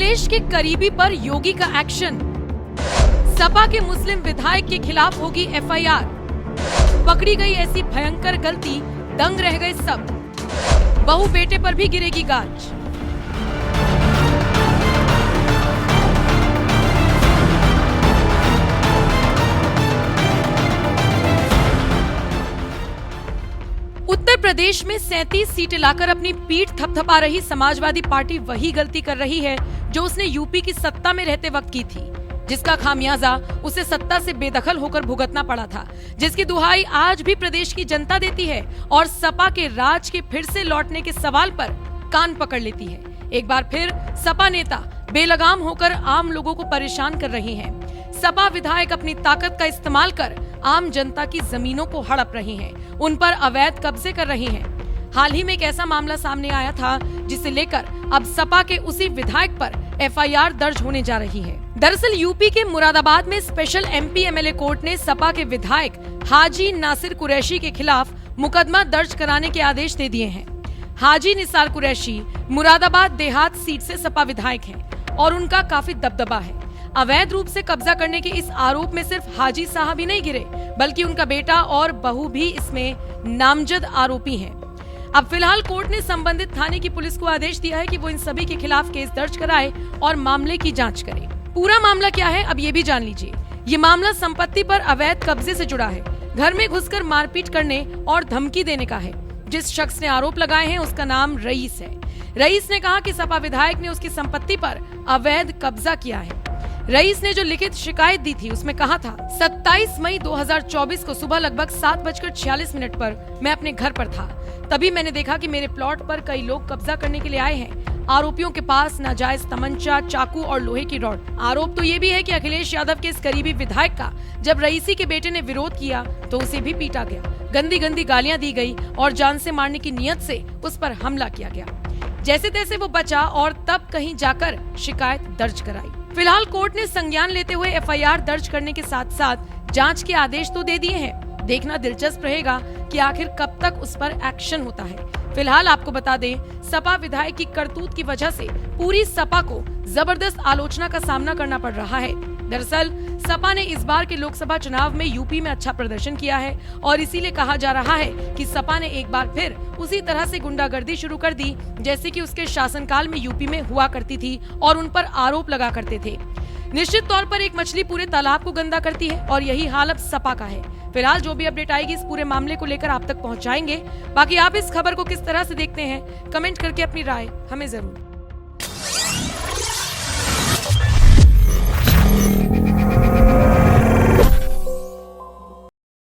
अखिलेश के करीबी पर योगी का एक्शन। सपा के मुस्लिम विधायक के खिलाफ होगी एफआईआर। पकड़ी गई ऐसी भयंकर गलती, दंग रह गए सब। बहू बेटे पर भी गिरेगी गाज। उत्तर प्रदेश में 37 सीटें लाकर अपनी पीठ थपथपा रही समाजवादी पार्टी वही गलती कर रही है जो उसने यूपी की सत्ता में रहते वक्त की थी, जिसका खामियाजा उसे सत्ता से बेदखल होकर भुगतना पड़ा था, जिसकी दुहाई आज भी प्रदेश की जनता देती है और सपा के राज के फिर से लौटने के सवाल पर कान पकड़ लेती है। एक बार फिर सपा नेता बेलगाम होकर आम लोगों को परेशान कर रही हैं। सपा विधायक अपनी ताकत का इस्तेमाल कर आम जनता की जमीनों को हड़प रही हैं, उन पर अवैध कब्जे कर रही हैं। हाल ही में एक ऐसा मामला सामने आया था जिसे लेकर अब सपा के उसी विधायक पर एफआईआर दर्ज होने जा रही है। दरअसल यूपी के मुरादाबाद में स्पेशल एमपी एमएलए कोर्ट ने सपा के विधायक हाजी नासिर कुरैशी के खिलाफ मुकदमा दर्ज कराने के आदेश दे दिए हैं। हाजी निसार कुरैशी मुरादाबाद देहात सीट से सपा विधायक हैं और उनका काफी दबदबा है। अवैध रूप से कब्जा करने के इस आरोप में सिर्फ हाजी साहब ही नहीं गिरे, बल्कि उनका बेटा और बहू भी इसमें नामजद आरोपी हैं। अब फिलहाल कोर्ट ने संबंधित थाने की पुलिस को आदेश दिया है कि वो इन सभी के खिलाफ केस दर्ज कराए और मामले की जांच करे। पूरा मामला क्या है, अब ये भी जान लीजिए। ये मामला संपत्ति पर अवैध कब्जे से जुड़ा है। घर में घुसकर मारपीट करने और धमकी देने का है। जिस शख्स ने आरोप लगाए हैं उसका नाम रईस है। रईस ने कहा कि सपा विधायक ने उसकी संपत्ति पर अवैध कब्जा किया है। रईस ने जो लिखित शिकायत दी थी उसमें कहा था, 27 मई 2024 को सुबह लगभग 7:46 पर मैं अपने घर पर था। तभी मैंने देखा कि मेरे प्लॉट पर कई लोग कब्जा करने के लिए आए हैं। आरोपियों के पास नाजायज तमंचा, चाकू और लोहे की रॉड। आरोप तो ये भी है कि अखिलेश यादव के इस करीबी विधायक का जब रईसी के बेटे ने विरोध किया तो उसे भी पीटा गया, गंदी गंदी गालियां दी गई और जान से मारने की नियत से उस पर हमला किया गया। जैसे तैसे वो बचा और तब कहीं जाकर शिकायत दर्ज कराई। फिलहाल कोर्ट ने संज्ञान लेते हुए एफआईआर दर्ज करने के साथ साथ जांच के आदेश तो दे दिए हैं। देखना दिलचस्प रहेगा कि आखिर कब तक उस पर एक्शन होता है। फिलहाल आपको बता दें, सपा विधायक की करतूत की वजह से पूरी सपा को जबरदस्त आलोचना का सामना करना पड़ रहा है। दरअसल सपा ने इस बार के लोकसभा चुनाव में यूपी में अच्छा प्रदर्शन किया है और इसीलिए कहा जा रहा है कि सपा ने एक बार फिर उसी तरह से गुंडागर्दी शुरू कर दी जैसे कि उसके शासनकाल में यूपी में हुआ करती थी और उन पर आरोप लगा करते थे। निश्चित तौर पर एक मछली पूरे तालाब को गंदा करती है और यही हाल अब सपा का है। फिलहाल जो भी अपडेट आएगी इस पूरे मामले को लेकर आप तक पहुंचाएंगे। बाकी आप इस खबर को किस तरह से देखते हैं, कमेंट करके अपनी राय हमें जरूर